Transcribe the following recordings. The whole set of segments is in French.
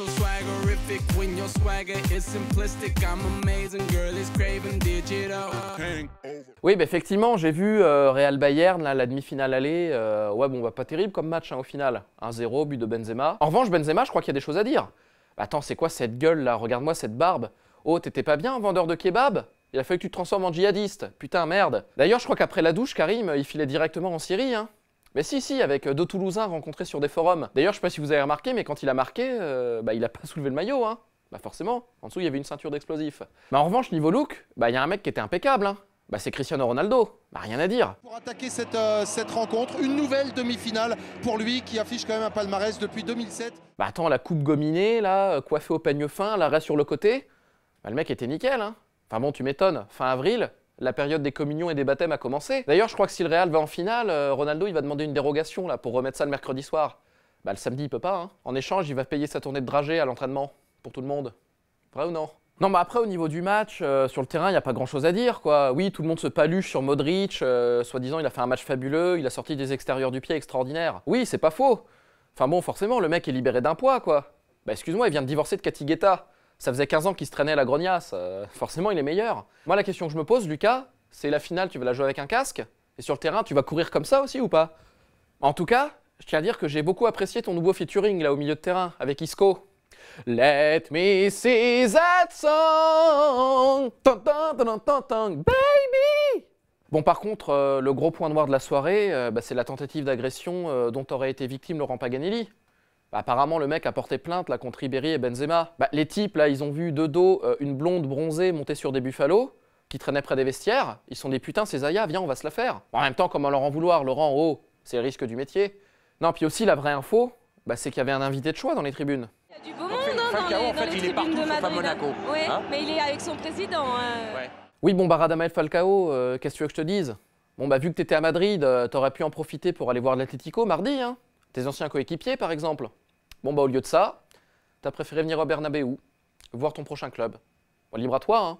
so swaggerific when your swagger is simplistic. I'm amazing, girl is craving digital. Oui, bah effectivement, j'ai vu Real Bayern, là, la demi-finale aller. Ouais, bon, bah pas terrible comme match hein, au final. 1-0, but de Benzema. En revanche, Benzema, je crois qu'il y a des choses à dire. Bah, attends, c'est quoi cette gueule là? Regarde-moi cette barbe. Oh, t'étais pas bien, vendeur de kebab? Il a fallu que tu te transformes en djihadiste. Putain, merde. D'ailleurs, je crois qu'après la douche, Karim, il filait directement en Syrie, hein. Mais si, avec deux Toulousains rencontrés sur des forums. D'ailleurs, je sais pas si vous avez remarqué, mais quand il a marqué, bah, il a pas soulevé le maillot, hein. Bah forcément, en dessous, il y avait une ceinture d'explosifs. Mais en revanche, niveau look, bah, il y a un mec qui était impeccable, hein. Bah, c'est Cristiano Ronaldo. Bah, rien à dire. Pour attaquer cette rencontre, une nouvelle demi-finale pour lui qui affiche quand même un palmarès depuis 2007. Bah, attends, la coupe gominée, là, coiffée au peigne fin, l'arrêt sur le côté. Bah, le mec était nickel, hein. Enfin bon, tu m'étonnes, fin avril, la période des communions et des baptêmes a commencé. D'ailleurs, je crois que si le Real va en finale, Ronaldo, il va demander une dérogation là, pour remettre ça le mercredi soir. Bah, le samedi, il peut pas, hein. En échange, il va payer sa tournée de dragée à l'entraînement, pour tout le monde. Vrai ou non? Non, mais après, au niveau du match, sur le terrain, il n'y a pas grand-chose à dire, quoi. Oui, tout le monde se paluche sur Modric, soi-disant, il a fait un match fabuleux, il a sorti des extérieurs du pied extraordinaires. Oui, c'est pas faux. Enfin bon, forcément, le mec est libéré d'un poids, quoi. Bah, excuse-moi, il vient de divorcer de Cathy Guetta. Ça faisait 15 ans qu'il se traînait à la grognasse, forcément il est meilleur. Moi la question que je me pose, Lucas, c'est la finale, tu vas la jouer avec un casque? Et sur le terrain, tu vas courir comme ça aussi ou pas? En tout cas, je tiens à dire que j'ai beaucoup apprécié ton nouveau featuring là au milieu de terrain, avec Isco. Let me see that song, baby. Bon par contre, le gros point noir de la soirée, bah, c'est la tentative d'agression dont aurait été victime Laurent Paganelli. Bah, apparemment, le mec a porté plainte là, contre Ribéry et Benzema. Bah, les types, là, ils ont vu de dos une blonde bronzée monter sur des buffalos qui traînaient près des vestiaires. Ils sont des putains, ces Zaya, viens, on va se la faire. En même temps, comment leur en vouloir, Laurent? Oh, c'est le risque du métier. Non, puis aussi, la vraie info, bah, c'est qu'il y avait un invité de choix dans les tribunes. Il y a du beau monde dans les tribunes de Madrid. Monaco, oui, hein, mais il est avec son président. Ouais. Oui, bon, bah, Radamel Falcao, qu'est-ce que tu veux que je te dise? Bon, bah, vu que t'étais à Madrid, t'aurais pu en profiter pour aller voir l'Atlético mardi, hein. Tes anciens coéquipiers, par exemple. Bon bah au lieu de ça, t'as préféré venir au Bernabéu, voir ton prochain club. Bon, libre à toi, hein.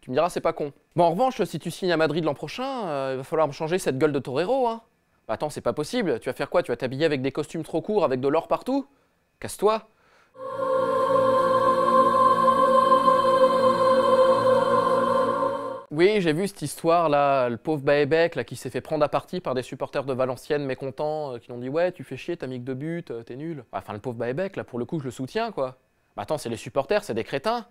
Tu me diras, c'est pas con. Bon en revanche, si tu signes à Madrid l'an prochain, il va falloir me changer cette gueule de torero, hein. Bah attends, c'est pas possible, tu vas faire quoi? Tu vas t'habiller avec des costumes trop courts, avec de l'or partout? Casse-toi. Oui, j'ai vu cette histoire là, le pauvre Baebek là, qui s'est fait prendre à partie par des supporters de Valenciennes mécontents qui lui ont dit ouais, tu fais chier, t'as mis que 2 buts, t'es nul. Enfin, le pauvre Baebek là, pour le coup, je le soutiens quoi. Bah attends, c'est les supporters, c'est des crétins.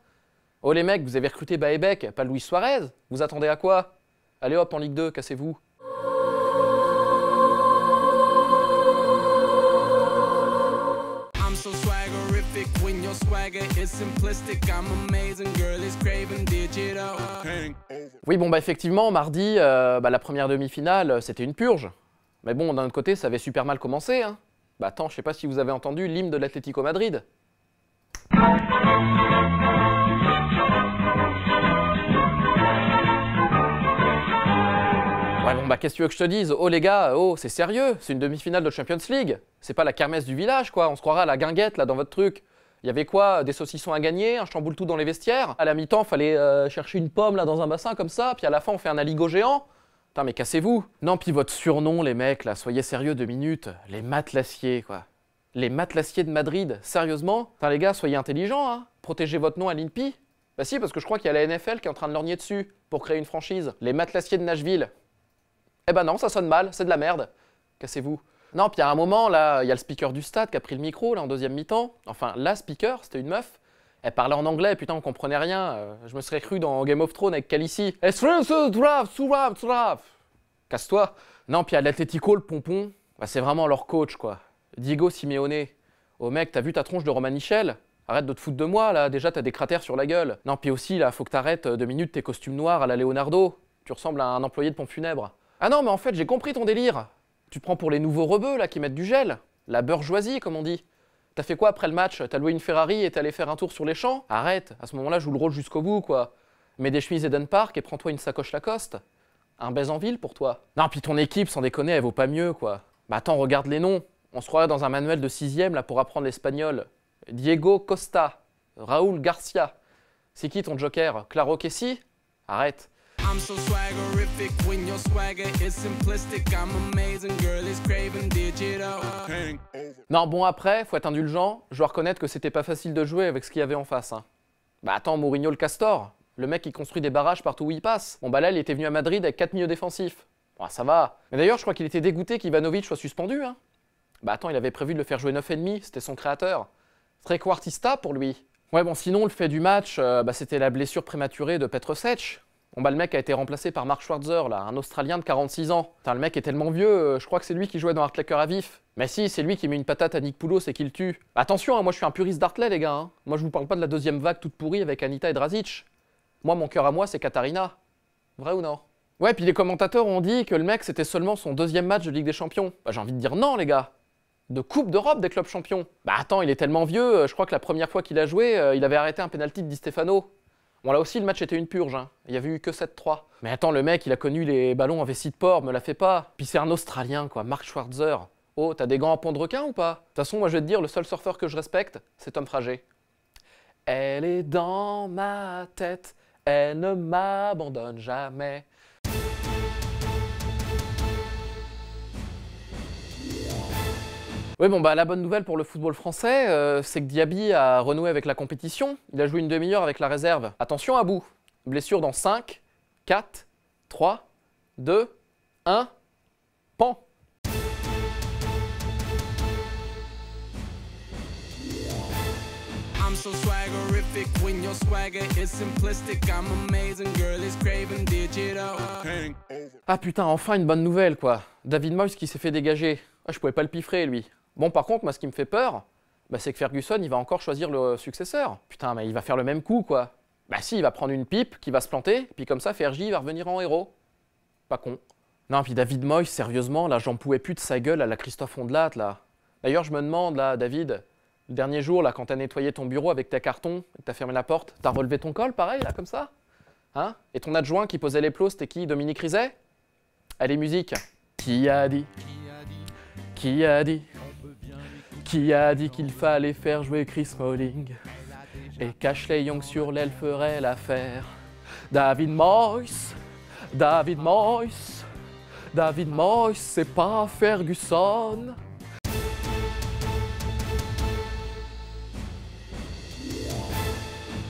Oh les mecs, vous avez recruté Baebek, pas Luis Suarez? Vous attendez à quoi? Allez hop, en Ligue 2, cassez-vous. When your swagger is simplistic, I'm amazing, girl is craving digital. Oui, bon, bah effectivement, mardi, la première demi-finale, c'était une purge. Mais bon, d'un autre côté, ça avait super mal commencé, hein. Bah attends, je sais pas si vous avez entendu l'hymne de l'Atlético Madrid. Ouais, bon, bah qu'est-ce que tu veux que je te dise? Oh les gars, oh, c'est sérieux, c'est une demi-finale de Champions League. C'est pas la kermesse du village, quoi, on se croirait à la guinguette, là, dans votre truc. Il y avait quoi? Des saucissons à gagner, un chamboule tout dans les vestiaires. À la mi-temps, fallait chercher une pomme là dans un bassin comme ça, puis à la fin, on fait un aligot géant. Putain, mais cassez-vous. Non, puis votre surnom, les mecs, là, soyez sérieux 2 minutes. Les matelassiers, quoi. Les matelassiers de Madrid, sérieusement? Putain, les gars, soyez intelligents, hein. Protégez votre nom à l'INPI. Bah si, parce que je crois qu'il y a la NFL qui est en train de lorgner dessus pour créer une franchise. Les matelassiers de Nashville. Eh ben non, ça sonne mal, c'est de la merde. Cassez-vous. Non, puis à un moment, là, il y a le speaker du stade qui a pris le micro, là, en deuxième mi-temps. Enfin, la speaker, c'était une meuf. Elle parlait en anglais, putain, on comprenait rien. Je me serais cru dans Game of Thrones avec Khaleesi. Casse-toi. Non, puis à l'Atlético, le pompon, bah, c'est vraiment leur coach, quoi. Diego Simeone. Oh mec, t'as vu ta tronche de Romain Michel? Arrête de te foutre de moi, là. Déjà, t'as des cratères sur la gueule. Non, puis aussi, là, faut que t'arrêtes 2 minutes tes costumes noirs à la Leonardo. Tu ressembles à un employé de pompe funèbre. Ah non, mais en fait, j'ai compris ton délire. Tu te prends pour les nouveaux rebeux, là, qui mettent du gel. La bourgeoisie, comme on dit. T'as fait quoi après le match? T'as loué une Ferrari et t'es allé faire un tour sur les champs? Arrête, à ce moment-là, joue le rôle jusqu'au bout, quoi. Mets des chemises Eden Park et prends-toi une sacoche Lacoste. Un baise en ville pour toi. Non, puis ton équipe, sans déconner, elle vaut pas mieux, quoi. Bah attends, regarde les noms. On se croirait dans un manuel de 6e, là, pour apprendre l'espagnol. Diego Costa, Raúl Garcia. C'est qui ton joker? Claro Kessi? Arrête. I'm so swaggerific when your swagger is simplistic. I'm amazing, girl is craving digital. Non, bon après, faut être indulgent, je dois reconnaître que c'était pas facile de jouer avec ce qu'il y avait en face. Hein. Bah attends, Mourinho le castor, le mec qui construit des barrages partout où il passe. Bon bah là, il était venu à Madrid avec 4 milieux défensifs. Bon, ça va. Mais d'ailleurs, je crois qu'il était dégoûté qu'Ivanovic soit suspendu. Hein. Bah attends, il avait prévu de le faire jouer 9,5, c'était son créateur. Trequartista pour lui. Ouais bon, sinon, le fait du match, c'était la blessure prématurée de Petr Cech. Bon bah le mec a été remplacé par Mark Schwarzer, là, un Australien de 46 ans. Putain, le mec est tellement vieux, je crois que c'est lui qui jouait dans Hartlecker à vif. Mais si, c'est lui qui met une patate à Nick Poulos et qui le tue. Attention, hein, moi je suis un puriste d'Hartley les gars. Hein. Moi je vous parle pas de la deuxième vague toute pourrie avec Anita et Drazic. Moi mon cœur à moi c'est Katarina. Vrai ou non? Ouais, puis les commentateurs ont dit que le mec c'était seulement son deuxième match de Ligue des Champions. Bah j'ai envie de dire non les gars. De Coupe d'Europe des clubs champions. Bah attends, il est tellement vieux, je crois que la première fois qu'il a joué, il avait arrêté un penalty de Di Stefano. Bon là aussi le match était une purge, hein. Il y avait eu que 7-3. Mais attends, le mec il a connu les ballons en vessie de porc, me la fait pas. Puis c'est un Australien quoi, Mark Schwarzer. Oh, t'as des gants en peau de requin ou pas? De toute façon, moi je vais te dire, le seul surfeur que je respecte, c'est Tom Frager. Elle est dans ma tête, elle ne m'abandonne jamais. Oui, bon, bah la bonne nouvelle pour le football français, c'est que Diaby a renoué avec la compétition. Il a joué une demi-heure avec la réserve. Attention à bout. Blessure dans 5, 4, 3, 2, 1, pan. I'm so swaggerific when your swagger is simplistic. I'm amazing, girl is craving digital. Ah putain, enfin une bonne nouvelle quoi. David Moyes qui s'est fait dégager. Ah, je pouvais pas le piffrer lui. Bon par contre, moi ce qui me fait peur, c'est que Ferguson il va encore choisir le successeur. Putain, mais il va faire le même coup quoi. Bah si, il va prendre une pipe qui va se planter, puis comme ça Fergie va revenir en héros. Pas con. Non, puis David Moyes, sérieusement, là j'en pouvais plus de sa gueule à la Christophe Ondelat là. D'ailleurs je me demande là, David, le dernier jour là quand t'as nettoyé ton bureau avec tes cartons, et que t'as fermé la porte, t'as relevé ton col pareil là comme ça? Hein? Et ton adjoint qui posait les plots, c'était qui? Dominique Rizet? Allez musique. Qui a dit? Qui a dit? Qui a dit qu'il fallait faire jouer Chris Smalling? Et qu'Ashley Young sur l'aile ferait l'affaire? David Moyes, David Moyes, David Moyes, c'est pas Ferguson.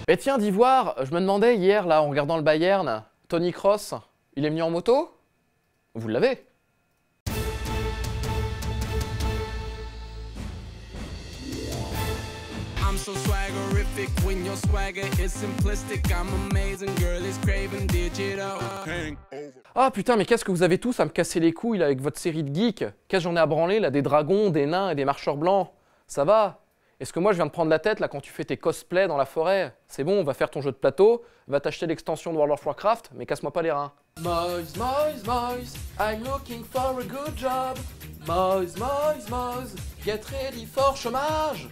Et tiens, d'Ivoire, je me demandais hier, là, en regardant le Bayern, Tony Kroos, il est venu en moto? Vous l'avez? I'm so swaggerific when your swagger is simplistic. I'm amazing, girl is craving digital. Ah putain, mais qu'est-ce que vous avez tous à me casser les couilles là, avec votre série de geeks? Qu'est-ce que j'en ai à branler là, des dragons, des nains et des marcheurs blancs? Ça va? Est-ce que moi je viens de prendre la tête là quand tu fais tes cosplays dans la forêt? C'est bon, on va faire ton jeu de plateau, va t'acheter l'extension de World of Warcraft, mais casse-moi pas les reins. Moyes, Moyes, Moyes, I'm looking for a good job. Moyes, Moyes, Moyes, get ready for chômage.